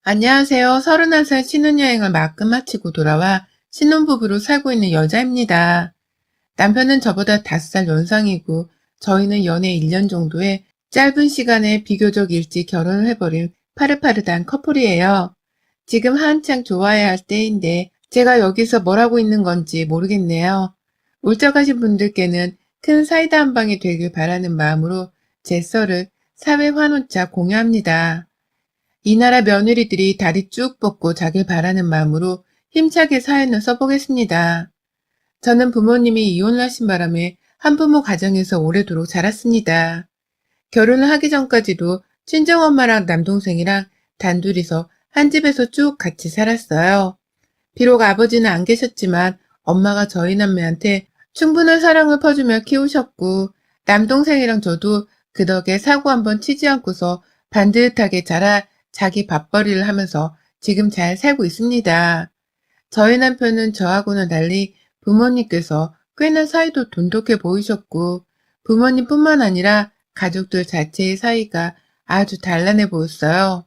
안녕하세요. 31살 신혼여행을 막 끝마치고 돌아와 신혼부부로 살고 있는 여자입니다. 남편은 저보다 5살 연상이고 저희는 연애 1년 정도에 짧은 시간에 비교적 일찍 결혼을 해버린 파릇파릇한 커플이에요. 지금 한창 좋아해야 할 때인데 제가 여기서 뭘 하고 있는 건지 모르겠네요. 울적하신 분들께는 큰 사이다 한 방이 되길 바라는 마음으로 제 썰을 사회 환호차 공유합니다. 이 나라 며느리들이 다리 쭉 뻗고 자길 바라는 마음으로 힘차게 사연을 써보겠습니다. 저는 부모님이 이혼을 하신 바람에 한부모 가정에서 오래도록 자랐습니다. 결혼을 하기 전까지도 친정엄마랑 남동생이랑 단둘이서 한 집에서 쭉 같이 살았어요. 비록 아버지는 안 계셨지만 엄마가 저희 남매한테 충분한 사랑을 퍼주며 키우셨고 남동생이랑 저도 그 덕에 사고 한번 치지 않고서 반듯하게 자라 자기 밥벌이를 하면서 지금 잘 살고 있습니다. 저희 남편은 저하고는 달리 부모님께서 꽤나 사이도 돈독해 보이셨고 부모님뿐만 아니라 가족들 자체의 사이가 아주 단란해 보였어요.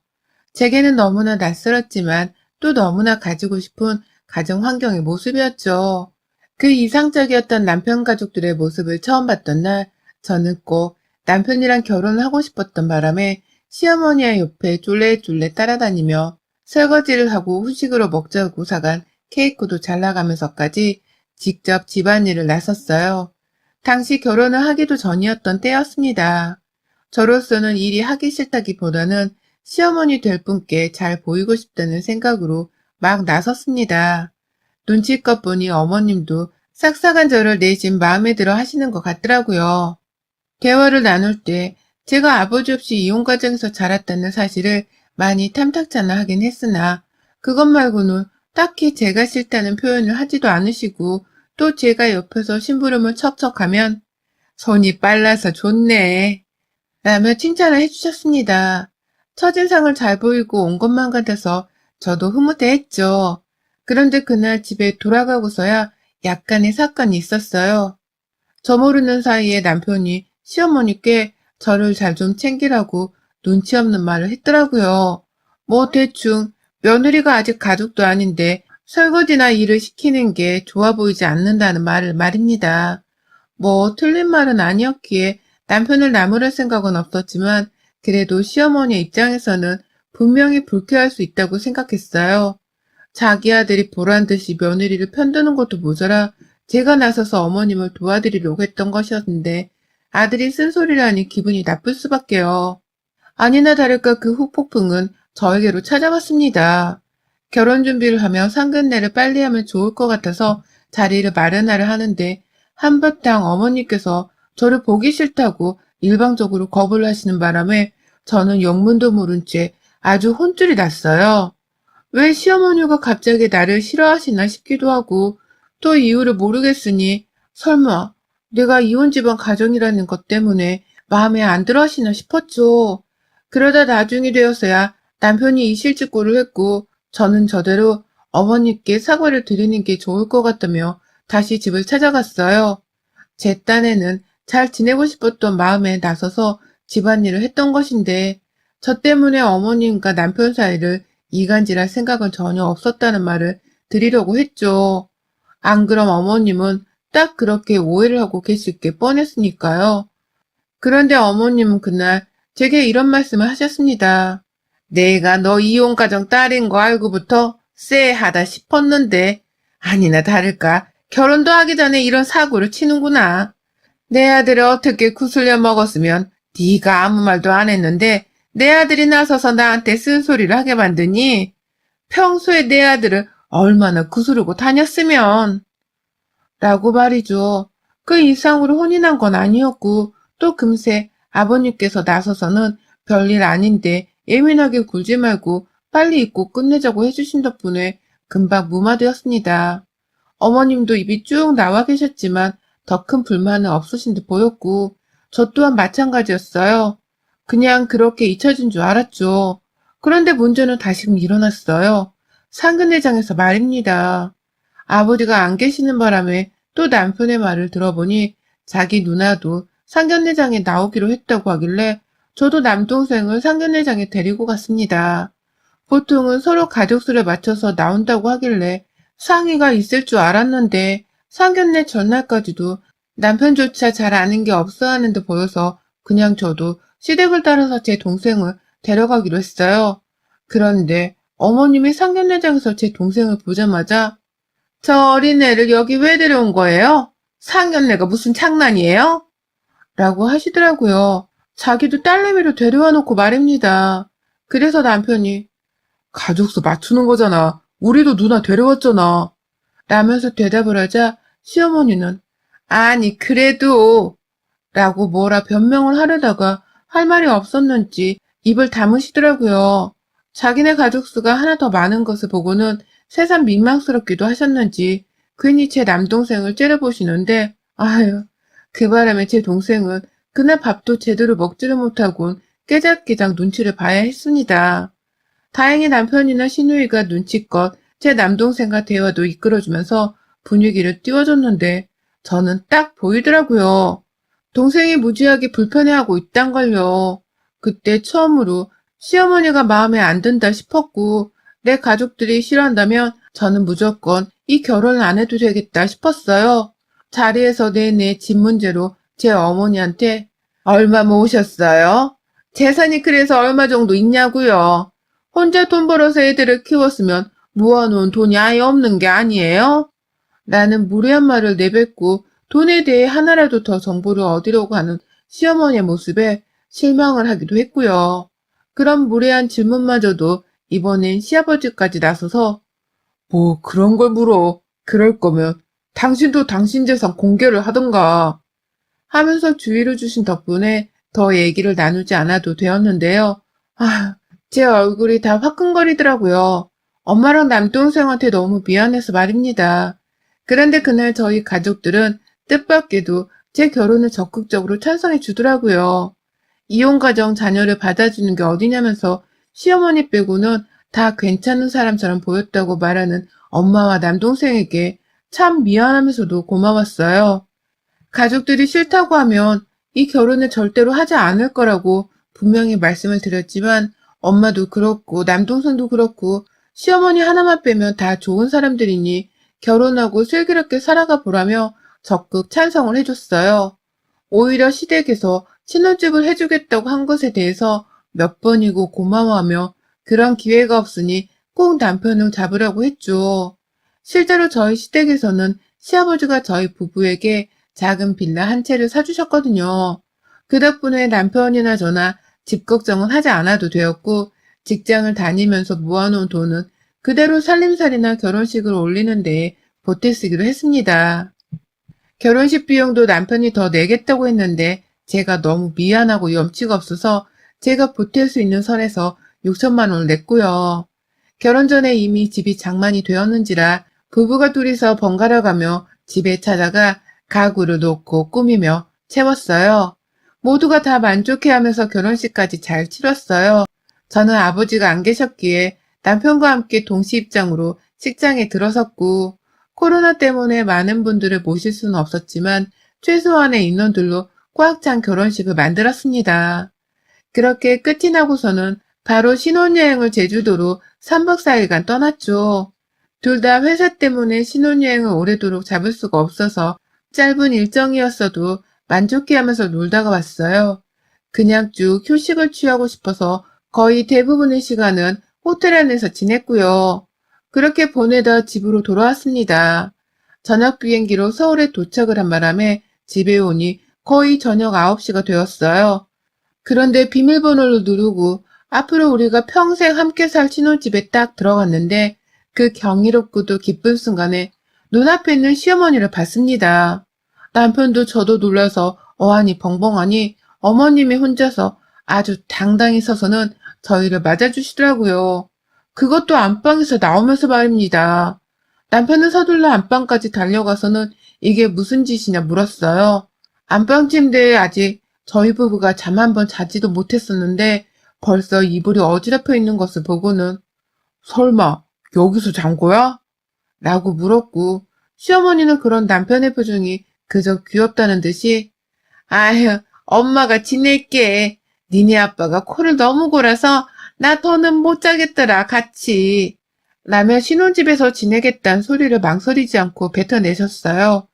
제게는 너무나 낯설었지만 또 너무나 가지고 싶은 가정 환경의 모습이었죠. 그 이상적이었던 남편 가족들의 모습을 처음 봤던 날 저는 꼭 남편이랑 결혼을 하고 싶었던 바람에 시어머니의 옆에 쫄래쫄래 따라다니며 설거지를 하고 후식으로 먹자고 사간 케이크도 잘 나가면서까지 직접 집안일을 나섰어요. 당시 결혼을 하기도 전이었던 때였습니다. 저로서는 일이 하기 싫다기보다는 시어머니 될 분께 잘 보이고 싶다는 생각으로 막 나섰습니다. 눈치껏 보니 어머님도 싹싹한 저를 내심 마음에 들어 하시는 것 같더라고요. 대화를 나눌 때 제가 아버지 없이 이혼 과정에서 자랐다는 사실을 많이 탐탁잖아 하긴 했으나 그것 말고는 딱히 제가 싫다는 표현을 하지도 않으시고 또 제가 옆에서 심부름을 척척하면 손이 빨라서 좋네 라며 칭찬을 해주셨습니다. 첫인상을 잘 보이고 온 것만 같아서 저도 흐뭇해했죠. 그런데 그날 집에 돌아가고서야 약간의 사건이 있었어요. 저 모르는 사이에 남편이 시어머니께 저를 잘 좀 챙기라고 눈치 없는 말을 했더라고요. 뭐 대충 며느리가 아직 가족도 아닌데 설거지나 일을 시키는 게 좋아 보이지 않는다는 말을 말입니다. 뭐 틀린 말은 아니었기에 남편을 나무랄 생각은 없었지만 그래도 시어머니의 입장에서는 분명히 불쾌할 수 있다고 생각했어요. 자기 아들이 보란 듯이 며느리를 편드는 것도 모자라 제가 나서서 어머님을 도와드리려고 했던 것이었는데 아들이 쓴소리라니 기분이 나쁠 수밖에요. 아니나 다를까 그 후폭풍은 저에게로 찾아왔습니다. 결혼 준비를 하며 상견례를 빨리 하면 좋을 것 같아서 자리를 마련하려 하는데 한바탕 어머니께서 저를 보기 싫다고 일방적으로 거부를 하시는 바람에 저는 영문도 모른 채 아주 혼쭐이 났어요. 왜 시어머니가 갑자기 나를 싫어하시나 싶기도 하고 또 이유를 모르겠으니 설마 내가 이혼 집안 가정이라는 것 때문에 마음에 안 들어 하시나 싶었죠. 그러다 나중이 되어서야 남편이 이실직고를 했고 저는 저대로 어머니께 사과를 드리는 게 좋을 것 같다며 다시 집을 찾아갔어요. 제 딴에는 잘 지내고 싶었던 마음에 나서서 집안일을 했던 것인데 저 때문에 어머님과 남편 사이를 이간질할 생각은 전혀 없었다는 말을 드리려고 했죠. 안 그럼 어머님은 딱 그렇게 오해를 하고 계실 게 뻔했으니까요. 그런데 어머님은 그날 제게 이런 말씀을 하셨습니다. 내가 너 이혼가정 딸인 거 알고부터 쎄하다 싶었는데 아니나 다를까 결혼도 하기 전에 이런 사고를 치는구나. 내 아들을 어떻게 구슬려 먹었으면 네가 아무 말도 안 했는데 내 아들이 나서서 나한테 쓴소리를 하게 만드니 평소에 내 아들을 얼마나 구스르고 다녔으면 라고 말이죠. 그 이상으로 혼이 난 건 아니었고 또 금세 아버님께서 나서서는 별일 아닌데 예민하게 굴지 말고 빨리 잊고 끝내자고 해주신 덕분에 금방 무마되었습니다. 어머님도 입이 쭉 나와 계셨지만 더 큰 불만은 없으신 듯 보였고 저 또한 마찬가지였어요. 그냥 그렇게 잊혀진 줄 알았죠. 그런데 문제는 다시금 일어났어요. 상근회장에서 말입니다. 아버지가 안 계시는 바람에 또 남편의 말을 들어보니 자기 누나도 상견례장에 나오기로 했다고 하길래 저도 남동생을 상견례장에 데리고 갔습니다. 보통은 서로 가족수를 맞춰서 나온다고 하길래 상의가 있을 줄 알았는데 상견례 전날까지도 남편조차 잘 아는 게 없어 하는 듯 보여서 그냥 저도 시댁을 따라서 제 동생을 데려가기로 했어요. 그런데 어머님이 상견례장에서 제 동생을 보자마자 저 어린애를 여기 왜 데려온 거예요? 상견례가 무슨 장난이에요? 라고 하시더라고요. 자기도 딸내미를 데려와 놓고 말입니다. 그래서 남편이 가족수 맞추는 거잖아. 우리도 누나 데려왔잖아. 라면서 대답을 하자 시어머니는 아니 그래도 라고 뭐라 변명을 하려다가 할 말이 없었는지 입을 다무시더라고요. 자기네 가족수가 하나 더 많은 것을 보고는 새삼 민망스럽기도 하셨는지 괜히 제 남동생을 째려보시는데 아유 그 바람에 제 동생은 그날 밥도 제대로 먹지를 못하곤 깨작깨작 눈치를 봐야 했습니다. 다행히 남편이나 시누이가 눈치껏 제 남동생과 대화도 이끌어주면서 분위기를 띄워줬는데 저는 딱 보이더라고요. 동생이 무지하게 불편해하고 있단걸요. 그때 처음으로 시어머니가 마음에 안 든다 싶었고 내 가족들이 싫어한다면 저는 무조건 이 결혼을 안 해도 되겠다 싶었어요. 자리에서 내내 집 문제로 제 어머니한테 얼마 모으셨어요? 재산이 그래서 얼마 정도 있냐고요? 혼자 돈 벌어서 애들을 키웠으면 모아놓은 돈이 아예 없는 게 아니에요? 라는 무례한 말을 내뱉고 돈에 대해 하나라도 더 정보를 얻으려고 하는 시어머니의 모습에 실망을 하기도 했고요. 그런 무례한 질문마저도 이번엔 시아버지까지 나서서 뭐 그런 걸 물어. 그럴 거면 당신도 당신 재산 공개를 하던가 하면서 주의를 주신 덕분에 더 얘기를 나누지 않아도 되었는데요. 제 얼굴이 다 화끈거리더라고요. 엄마랑 남동생한테 너무 미안해서 말입니다. 그런데 그날 저희 가족들은 뜻밖에도 제 결혼을 적극적으로 찬성해 주더라고요. 이혼가정 자녀를 받아주는 게 어디냐면서 시어머니 빼고는 다 괜찮은 사람처럼 보였다고 말하는 엄마와 남동생에게 참 미안하면서도 고마웠어요. 가족들이 싫다고 하면 이 결혼을 절대로 하지 않을 거라고 분명히 말씀을 드렸지만 엄마도 그렇고 남동생도 그렇고 시어머니 하나만 빼면 다 좋은 사람들이니 결혼하고 슬기롭게 살아가 보라며 적극 찬성을 해줬어요. 오히려 시댁에서 신혼집을 해주겠다고 한 것에 대해서 몇 번이고 고마워하며 그런 기회가 없으니 꼭 남편을 잡으라고 했죠. 실제로 저희 시댁에서는 시아버지가 저희 부부에게 작은 빌라 한 채를 사주셨거든요. 그 덕분에 남편이나 저나 집 걱정은 하지 않아도 되었고 직장을 다니면서 모아놓은 돈은 그대로 살림살이나 결혼식을 올리는 데에 보태 쓰기로 했습니다. 결혼식 비용도 남편이 더 내겠다고 했는데 제가 너무 미안하고 염치가 없어서 제가 보탤 수 있는 선에서 6천만 원을 냈고요. 결혼 전에 이미 집이 장만이 되었는지라 부부가 둘이서 번갈아 가며 집에 찾아가 가구를 놓고 꾸미며 채웠어요. 모두가 다 만족해하면서 결혼식까지 잘 치렀어요. 저는 아버지가 안 계셨기에 남편과 함께 동시 입장으로 식장에 들어섰고 코로나 때문에 많은 분들을 모실 수는 없었지만 최소한의 인원들로 꽉 찬 결혼식을 만들었습니다. 그렇게 끝이 나고서는 바로 신혼여행을 제주도로 3박 4일간 떠났죠. 둘 다 회사 때문에 신혼여행을 오래도록 잡을 수가 없어서 짧은 일정이었어도 만족해하면서 놀다가 왔어요. 그냥 쭉 휴식을 취하고 싶어서 거의 대부분의 시간은 호텔 안에서 지냈고요. 그렇게 보내다 집으로 돌아왔습니다. 저녁 비행기로 서울에 도착을 한 바람에 집에 오니 거의 저녁 9시가 되었어요. 그런데 비밀번호를 누르고 앞으로 우리가 평생 함께 살 신혼집에 딱 들어갔는데 그 경이롭고도 기쁜 순간에 눈앞에 있는 시어머니를 봤습니다. 남편도 저도 놀라서 어안이 벙벙하니 어머님이 혼자서 아주 당당히 서서는 저희를 맞아주시더라고요. 그것도 안방에서 나오면서 말입니다. 남편은 서둘러 안방까지 달려가서는 이게 무슨 짓이냐 물었어요. 안방 침대에 아직 저희 부부가 잠 한 번 자지도 못했었는데 벌써 이불이 어지럽혀 있는 것을 보고는 설마 여기서 잔 거야? 라고 물었고 시어머니는 그런 남편의 표정이 그저 귀엽다는 듯이 아휴 엄마가 지낼게. 니네 아빠가 코를 너무 골아서 나 더는 못 자겠더라, 같이. 라며 신혼집에서 지내겠다는 소리를 망설이지 않고 뱉어내셨어요.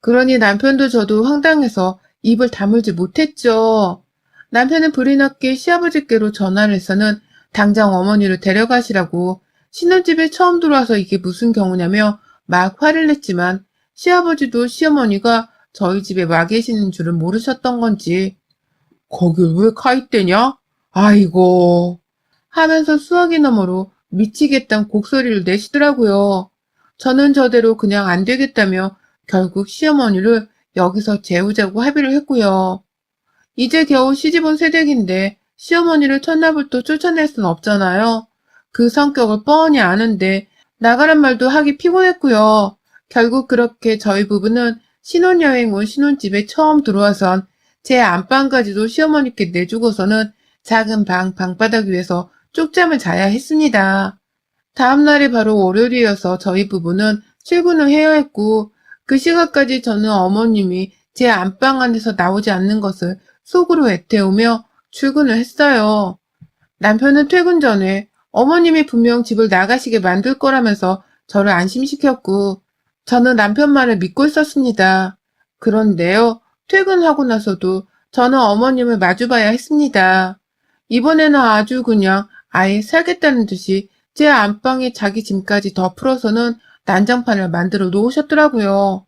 그러니 남편도 저도 황당해서 입을 다물지 못했죠. 남편은 불이 났게 시아버지께로 전화를 해서는 당장 어머니를 데려가시라고 신혼집에 처음 들어와서 이게 무슨 경우냐며 막 화를 냈지만 시아버지도 시어머니가 저희 집에 와 계시는 줄은 모르셨던 건지 거길 왜 가 있대냐? 아이고 하면서 수화기 너머로 미치겠다는 곡소리를 내시더라고요. 저는 저대로 그냥 안 되겠다며 결국 시어머니를 여기서 재우자고 합의를 했고요. 이제 겨우 시집온 새댁인데 시어머니를 첫날부터 쫓아낼 순 없잖아요. 그 성격을 뻔히 아는데 나가란 말도 하기 피곤했고요. 결국 그렇게 저희 부부는 신혼여행 온 신혼집에 처음 들어와선 제 안방까지도 시어머니께 내주고서는 작은 방바닥 위에서 쪽잠을 자야 했습니다. 다음날이 바로 월요일이어서 저희 부부는 출근을 해야 했고 그 시간까지 저는 어머님이 제 안방 안에서 나오지 않는 것을 속으로 애태우며 출근을 했어요. 남편은 퇴근 전에 어머님이 분명 집을 나가시게 만들 거라면서 저를 안심시켰고 저는 남편 말을 믿고 있었습니다. 그런데요, 퇴근하고 나서도 저는 어머님을 마주봐야 했습니다. 이번에는 아주 그냥 아예 살겠다는 듯이 제 안방에 자기 짐까지 더 풀어서는 난장판을 만들어 놓으셨더라고요.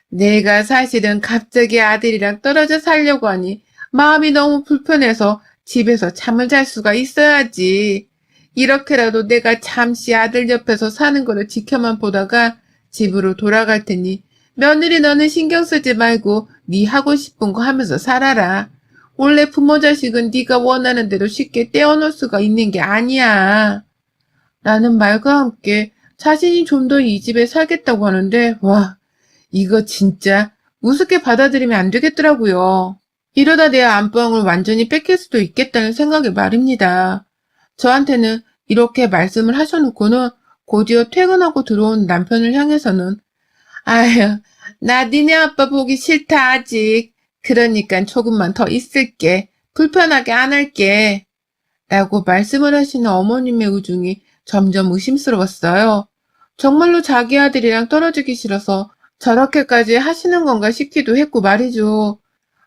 내가 사실은 갑자기 아들이랑 떨어져 살려고 하니 마음이 너무 불편해서 집에서 잠을 잘 수가 있어야지. 이렇게라도 내가 잠시 아들 옆에서 사는 거를 지켜만 보다가 집으로 돌아갈 테니 며느리 너는 신경 쓰지 말고 네 하고 싶은 거 하면서 살아라. 원래 부모 자식은 네가 원하는 대로 쉽게 떼어놓을 수가 있는 게 아니야. 라는 말과 함께 자신이 좀 더 이 집에 살겠다고 하는데 와 이거 진짜 우습게 받아들이면 안 되겠더라고요. 이러다 내 안방을 완전히 뺏길 수도 있겠다는 생각에 말입니다. 저한테는 이렇게 말씀을 하셔놓고는 곧이어 퇴근하고 들어온 남편을 향해서는 아휴 나 니네 아빠 보기 싫다 아직. 그러니까 조금만 더 있을게. 불편하게 안 할게. 라고 말씀을 하시는 어머님의 의중이 점점 의심스러웠어요. 정말로 자기 아들이랑 떨어지기 싫어서 저렇게까지 하시는 건가 싶기도 했고 말이죠.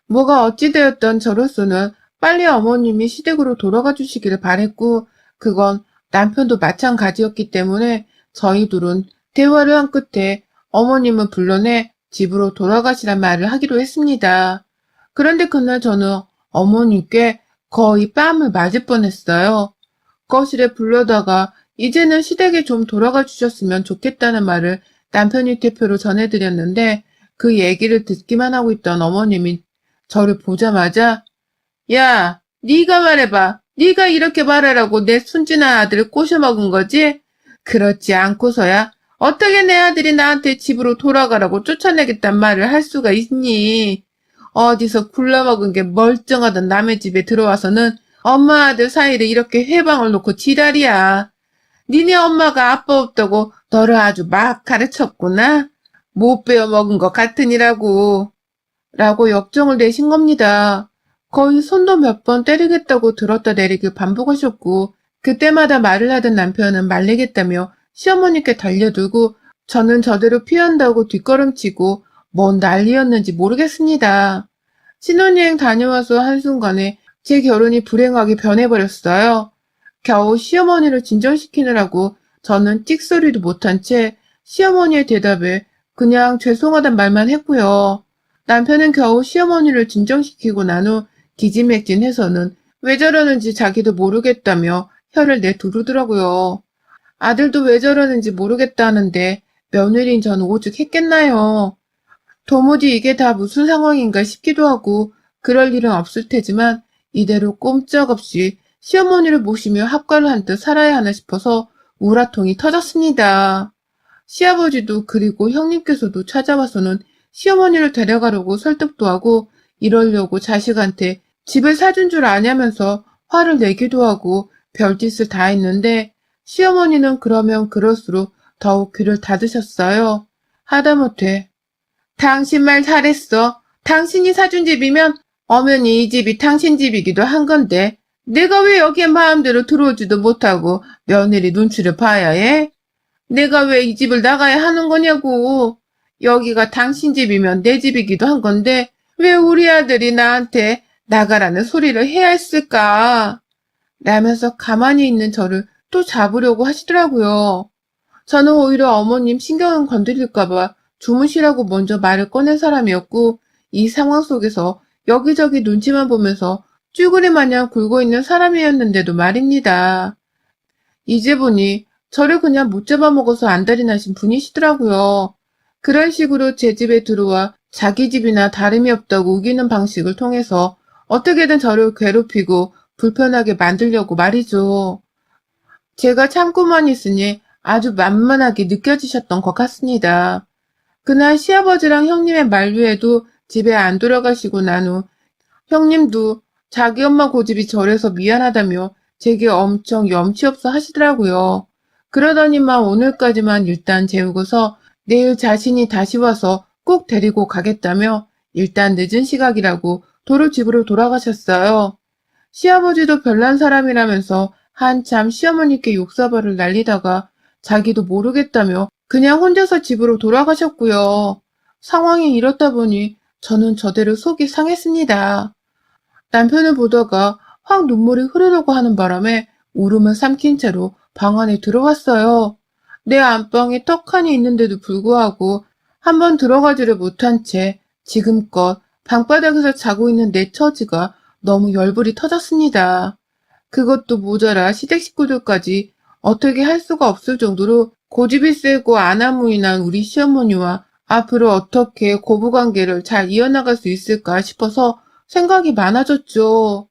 뭐가 어찌되었던 저로서는 빨리 어머님이 시댁으로 돌아가 주시기를 바랬고 그건 남편도 마찬가지였기 때문에 저희 둘은 대화를 한 끝에 어머님을 불러내 집으로 돌아가시란 말을 하기로 했습니다. 그런데 그날 저는 어머님께 거의 뺨을 맞을 뻔했어요. 거실에 불러다가 이제는 시댁에 좀 돌아가 주셨으면 좋겠다는 말을 남편이 대표로 전해드렸는데 그 얘기를 듣기만 하고 있던 어머님이 저를 보자마자 야, 네가 말해봐. 네가 이렇게 말하라고 내 순진한 아들을 꼬셔먹은 거지? 그렇지 않고서야 어떻게 내 아들이 나한테 집으로 돌아가라고 쫓아내겠단 말을 할 수가 있니? 어디서 굴러먹은 게 멀쩡하던 남의 집에 들어와서는 엄마 아들 사이를 이렇게 회방을 놓고 지랄이야. 니네 엄마가 아빠 없다고 너를 아주 막 가르쳤구나. 못 배워먹은 것 같으니라고. 라고 역정을 내신 겁니다. 거의 손도 몇 번 때리겠다고 들었다 내리길 반복하셨고 그때마다 말을 하던 남편은 말리겠다며 시어머니께 달려들고 저는 저대로 피한다고 뒷걸음치고 뭔 난리였는지 모르겠습니다. 신혼여행 다녀와서 한순간에 제 결혼이 불행하게 변해버렸어요. 겨우 시어머니를 진정시키느라고 저는 찍소리도 못한 채 시어머니의 대답에 그냥 죄송하단 말만 했고요. 남편은 겨우 시어머니를 진정시키고 난 후 기진맥진해서는 왜 저러는지 자기도 모르겠다며 혀를 내두르더라고요. 아들도 왜 저러는지 모르겠다는데 며느리인 저는 오죽했겠나요. 도무지 이게 다 무슨 상황인가 싶기도 하고 그럴 일은 없을 테지만 이대로 꼼짝없이 시어머니를 모시며 합가를 한 듯 살아야 하나 싶어서 우라통이 터졌습니다. 시아버지도 그리고 형님께서도 찾아와서는 시어머니를 데려가려고 설득도 하고 이러려고 자식한테 집을 사준 줄 아냐면서 화를 내기도 하고 별짓을 다 했는데 시어머니는 그러면 그럴수록 더욱 귀를 닫으셨어요. 하다못해 당신 말 잘했어. 당신이 사준 집이면 엄연히 이 집이 당신 집이기도 한 건데 내가 왜 여기에 마음대로 들어오지도 못하고 며느리 눈치를 봐야 해? 내가 왜 이 집을 나가야 하는 거냐고. 여기가 당신 집이면 내 집이기도 한 건데 왜 우리 아들이 나한테 나가라는 소리를 해야 했을까? 라면서 가만히 있는 저를 또 잡으려고 하시더라고요. 저는 오히려 어머님 신경을 건드릴까봐 주무시라고 먼저 말을 꺼낸 사람이었고, 이 상황 속에서 여기저기 눈치만 보면서 쭈구리 마냥 굴고 있는 사람이었는데도 말입니다. 이제 보니 저를 그냥 못 잡아먹어서 안달이 나신 분이시더라고요. 그런 식으로 제 집에 들어와 자기 집이나 다름이 없다고 우기는 방식을 통해서 어떻게든 저를 괴롭히고 불편하게 만들려고 말이죠. 제가 참고만 있으니 아주 만만하게 느껴지셨던 것 같습니다. 그날 시아버지랑 형님의 만류에도 집에 안 돌아가시고 난 후 형님도 자기 엄마 고집이 저래서 미안하다며 제게 엄청 염치 없어 하시더라고요. 그러더니만 오늘까지만 일단 재우고서 내일 자신이 다시 와서 꼭 데리고 가겠다며 일단 늦은 시각이라고 도로 집으로 돌아가셨어요. 시아버지도 별난 사람이라면서 한참 시어머니께 욕사발을 날리다가 자기도 모르겠다며 그냥 혼자서 집으로 돌아가셨고요. 상황이 이렇다 보니 저는 저대로 속이 상했습니다. 남편을 보다가 확 눈물이 흐르려고 하는 바람에 울음을 삼킨 채로 방 안에 들어왔어요. 내 안방에 떡하니 있는데도 불구하고 한번 들어가지를 못한 채 지금껏 방바닥에서 자고 있는 내 처지가 너무 열불이 터졌습니다. 그것도 모자라 시댁 식구들까지 어떻게 할 수가 없을 정도로 고집이 세고 아나무인한 우리 시어머니와 앞으로 어떻게 고부관계를 잘 이어나갈 수 있을까 싶어서 생각이 많아졌죠.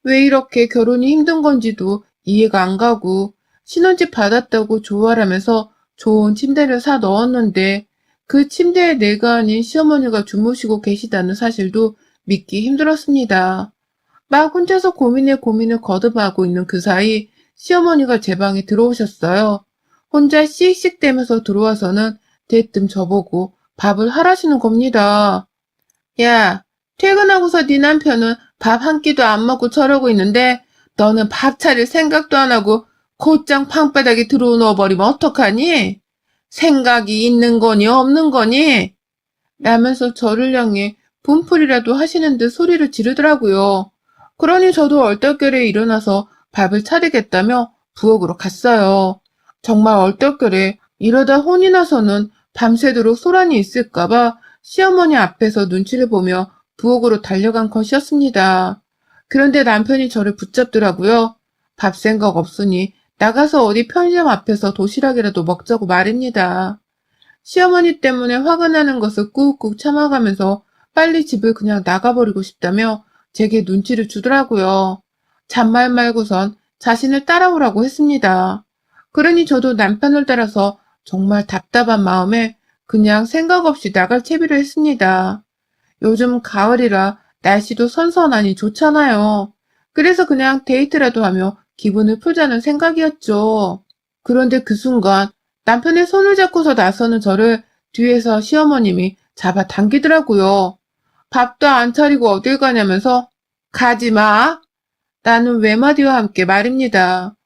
왜 이렇게 결혼이 힘든 건지도 이해가 안 가고 신혼집 받았다고 좋아하면서 좋은 침대를 사 넣었는데 그 침대에 내가 아닌 시어머니가 주무시고 계시다는 사실도 믿기 힘들었습니다. 막 혼자서 고민에 고민을 거듭하고 있는 그 사이 시어머니가 제 방에 들어오셨어요. 혼자 씩씩대면서 들어와서는 대뜸 저보고 밥을 하라시는 겁니다. 야, 퇴근하고서 네 남편은 밥 한 끼도 안 먹고 저러고 있는데 너는 밥 차릴 생각도 안 하고 곧장 방바닥에 들어 누워버리면 어떡하니? 생각이 있는 거니 없는 거니? 라면서 저를 향해 분풀이라도 하시는 듯 소리를 지르더라고요. 그러니 저도 얼떨결에 일어나서 밥을 차리겠다며 부엌으로 갔어요. 정말 얼떨결에 이러다 혼이 나서는 밤새도록 소란이 있을까봐 시어머니 앞에서 눈치를 보며 부엌으로 달려간 것이었습니다. 그런데 남편이 저를 붙잡더라고요. 밥 생각 없으니 나가서 어디 편의점 앞에서 도시락이라도 먹자고 말입니다. 시어머니 때문에 화가 나는 것을 꾹꾹 참아가면서 빨리 집을 그냥 나가버리고 싶다며 제게 눈치를 주더라고요. 잔말 말고선 자신을 따라오라고 했습니다. 그러니 저도 남편을 따라서 정말 답답한 마음에 그냥 생각 없이 나갈 채비를 했습니다. 요즘 가을이라 날씨도 선선하니 좋잖아요. 그래서 그냥 데이트라도 하며 기분을 풀자는 생각이었죠. 그런데 그 순간 남편의 손을 잡고서 나서는 저를 뒤에서 시어머님이 잡아 당기더라고요. 밥도 안 차리고 어딜 가냐면서 가지 마. 라는 외마디와 함께 말입니다.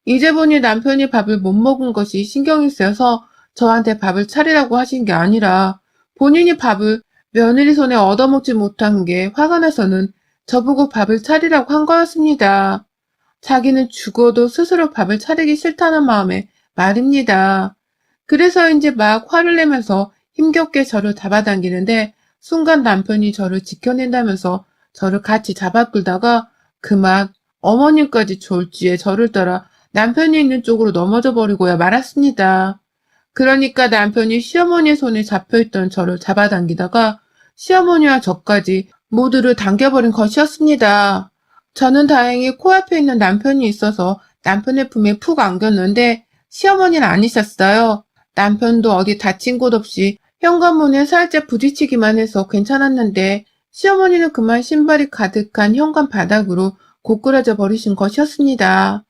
이제 보니 남편이 밥을 못 먹은 것이 신경이 쓰여서 저한테 밥을 차리라고 하신 게 아니라 본인이 밥을 며느리 손에 얻어먹지 못한 게 화가 나서는 저보고 밥을 차리라고 한 거였습니다. 자기는 죽어도 스스로 밥을 차리기 싫다는 마음에 말입니다. 그래서인지 막 화를 내면서 힘겹게 저를 잡아당기는데 순간 남편이 저를 지켜낸다면서 저를 같이 잡아 끌다가 그만 어머님까지 졸지에 저를 따라 남편이 있는 쪽으로 넘어져 버리고야 말았습니다. 그러니까 남편이 시어머니의 손에 잡혀있던 저를 잡아당기다가 시어머니와 저까지 모두를 당겨버린 것이었습니다. 저는 다행히 코앞에 있는 남편이 있어서 남편의 품에 푹 안겼는데 시어머니는 아니셨어요. 남편도 어디 다친 곳 없이 현관문에 살짝 부딪히기만 해서 괜찮았는데 시어머니는 그만 신발이 가득한 현관 바닥으로 고꾸라져 버리신 것이었습니다.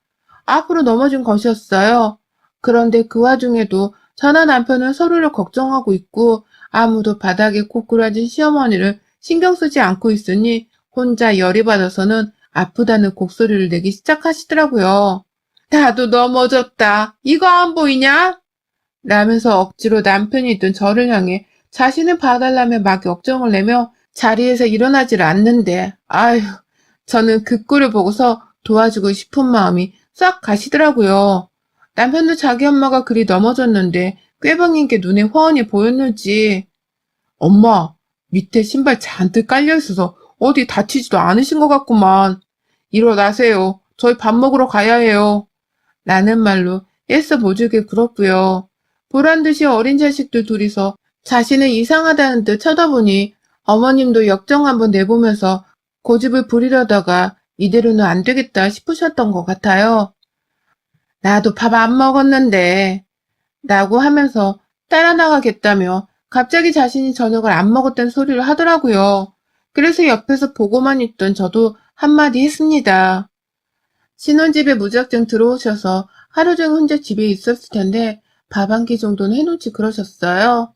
앞으로 넘어진 것이었어요. 그런데 그 와중에도 저나 남편은 서로를 걱정하고 있고 아무도 바닥에 고꾸라진 시어머니를 신경 쓰지 않고 있으니 혼자 열이 받아서는 아프다는 곡소리를 내기 시작하시더라고요. 나도 넘어졌다. 이거 안 보이냐? 라면서 억지로 남편이 있던 저를 향해 자신을 봐달라며 막 역정을 내며 자리에서 일어나질 않는데, 아휴, 저는 그 꼴을 보고서 도와주고 싶은 마음이 싹 가시더라고요. 남편도 자기 엄마가 그리 넘어졌는데 꾀병인 게 눈에 훤히 보였는지, 엄마, 밑에 신발 잔뜩 깔려있어서 어디 다치지도 않으신 것 같구만. 일어나세요. 저희 밥 먹으러 가야 해요. 라는 말로 애써 보조개 굴었고요. 보란듯이 어린 자식들 둘이서 자신을 이상하다는 듯 쳐다보니 어머님도 역정 한번 내보면서 고집을 부리려다가 이대로는 안 되겠다 싶으셨던 것 같아요. 나도 밥 안 먹었는데 라고 하면서 따라 나가겠다며 갑자기 자신이 저녁을 안 먹었다는 소리를 하더라고요. 그래서 옆에서 보고만 있던 저도 한마디 했습니다. 신혼집에 무작정 들어오셔서 하루 종일 혼자 집에 있었을 텐데 밥 한 끼 정도는 해놓지 그러셨어요.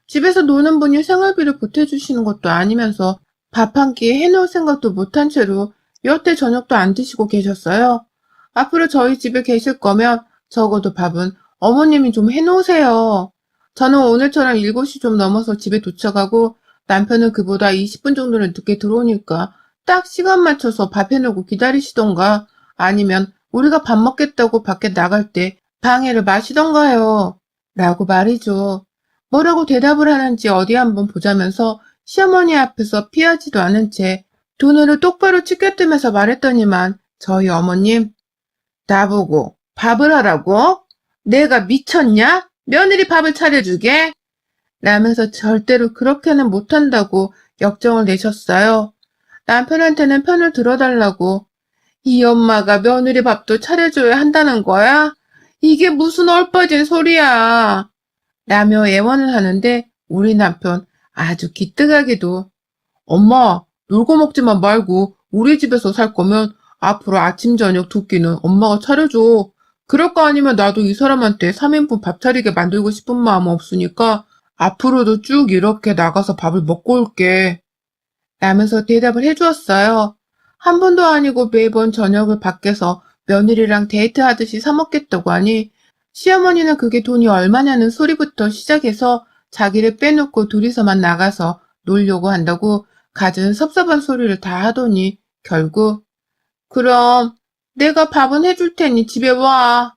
집에서 노는 분이 생활비를 보태주시는 것도 아니면서 밥 한 끼 해놓을 생각도 못한 채로 여태 저녁도 안 드시고 계셨어요. 앞으로 저희 집에 계실 거면 적어도 밥은 어머님이 좀 해놓으세요. 저는 오늘처럼 7시 좀 넘어서 집에 도착하고 남편은 그보다 20분 정도는 늦게 들어오니까 딱 시간 맞춰서 밥 해놓고 기다리시던가 아니면 우리가 밥 먹겠다고 밖에 나갈 때 방해를 마시던가요. 라고 말이죠. 뭐라고 대답을 하는지 어디 한번 보자면서 시어머니 앞에서 피하지도 않은 채 두 눈을 똑바로 치켜뜨면서 말했더니만 저희 어머님, 나보고 밥을 하라고? 내가 미쳤냐? 며느리 밥을 차려주게? 라면서 절대로 그렇게는 못한다고 역정을 내셨어요. 남편한테는 편을 들어달라고. 이 엄마가 며느리 밥도 차려줘야 한다는 거야? 이게 무슨 얼빠진 소리야? 라며 애원을 하는데 우리 남편 아주 기특하게도 엄마 놀고 먹지만 말고 우리 집에서 살 거면 앞으로 아침 저녁 두 끼는 엄마가 차려줘. 그럴 거 아니면 나도 이 사람한테 3인분 밥 차리게 만들고 싶은 마음 없으니까 앞으로도 쭉 이렇게 나가서 밥을 먹고 올게. 라면서 대답을 해주었어요. 한 번도 아니고 매번 저녁을 밖에서 며느리랑 데이트하듯이 사 먹겠다고 하니 시어머니는 그게 돈이 얼마냐는 소리부터 시작해서 자기를 빼놓고 둘이서만 나가서 놀려고 한다고 갖은 섭섭한 소리를 다 하더니 결국 그럼 내가 밥은 해줄 테니 집에 와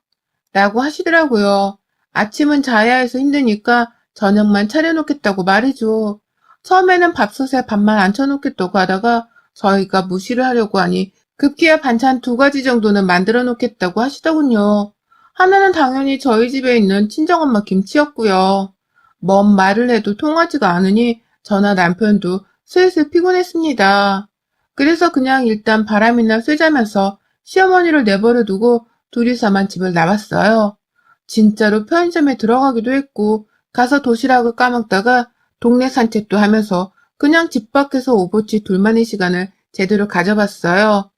라고 하시더라고요. 아침은 자야 해서 힘드니까 저녁만 차려놓겠다고 말해줘. 처음에는 밥솥에 밥만 앉혀놓겠다고 하다가 저희가 무시를 하려고 하니 급기야 반찬 2가지 정도는 만들어 놓겠다고 하시더군요. 하나는 당연히 저희 집에 있는 친정엄마 김치였고요. 뭔 말을 해도 통하지가 않으니 저나 남편도 슬슬 피곤했습니다. 그래서 그냥 일단 바람이나 쐬자면서 시어머니를 내버려 두고 둘이서만 집을 나왔어요. 진짜로 편의점에 들어가기도 했고 가서 도시락을 까먹다가 동네 산책도 하면서 그냥 집 밖에서 오버치 둘만의 시간을 제대로 가져봤어요.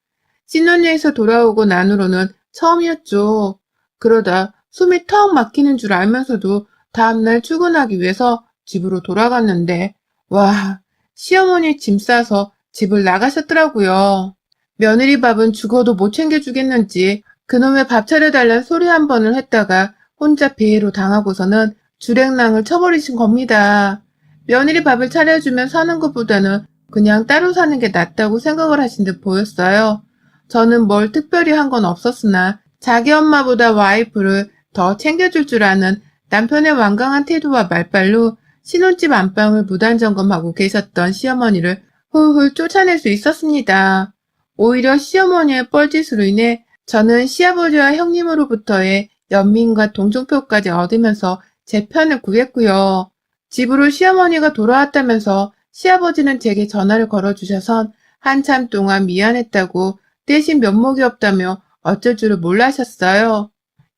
신혼여행에서 돌아오고 난 후로는 처음이었죠. 그러다 숨이 턱 막히는 줄 알면서도 다음날 출근하기 위해서 집으로 돌아갔는데 와, 시어머니 짐 싸서 집을 나가셨더라고요. 며느리 밥은 죽어도 못 챙겨주겠는지 그놈의 밥 차려달란 소리 한 번을 했다가 혼자 배회로 당하고서는 주랭랑을 쳐버리신 겁니다. 며느리 밥을 차려주면 사는 것보다는 그냥 따로 사는 게 낫다고 생각을 하신 듯 보였어요. 저는 뭘 특별히 한 건 없었으나 자기 엄마보다 와이프를 더 챙겨줄 줄 아는 남편의 완강한 태도와 말빨로 신혼집 안방을 무단점검하고 계셨던 시어머니를 훌훌 쫓아낼 수 있었습니다. 오히려 시어머니의 뻘짓으로 인해 저는 시아버지와 형님으로부터의 연민과 동정표까지 얻으면서 제 편을 구했고요. 집으로 시어머니가 돌아왔다면서 시아버지는 제게 전화를 걸어주셔선 한참 동안 미안했다고 대신 면목이 없다며 어쩔 줄을 몰라 하셨어요.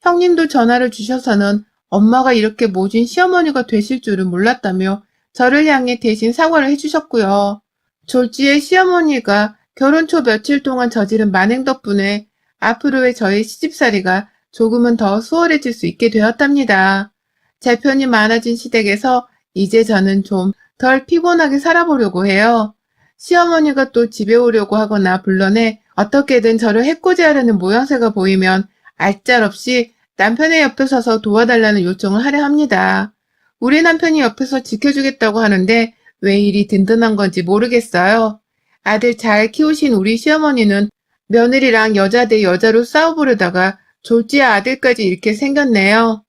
형님도 전화를 주셔서는 엄마가 이렇게 모진 시어머니가 되실 줄은 몰랐다며 저를 향해 대신 사과를 해주셨고요. 졸지에 시어머니가 결혼 초 며칠 동안 저지른 만행 덕분에 앞으로의 저의 시집살이가 조금은 더 수월해질 수 있게 되었답니다. 제 편이 많아진 시댁에서 이제 저는 좀 덜 피곤하게 살아보려고 해요. 시어머니가 또 집에 오려고 하거나 불러내 어떻게든 저를 해코지하려는 모양새가 보이면 알짤없이 남편의 옆에 서서 도와달라는 요청을 하려 합니다. 우리 남편이 옆에서 지켜주겠다고 하는데 왜 이리 든든한 건지 모르겠어요. 아들 잘 키우신 우리 시어머니는 며느리랑 여자 대 여자로 싸워보려다가 졸지야 아들까지 잃게 생겼네요.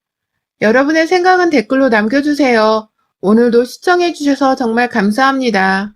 여러분의 생각은 댓글로 남겨주세요. 오늘도 시청해주셔서 정말 감사합니다.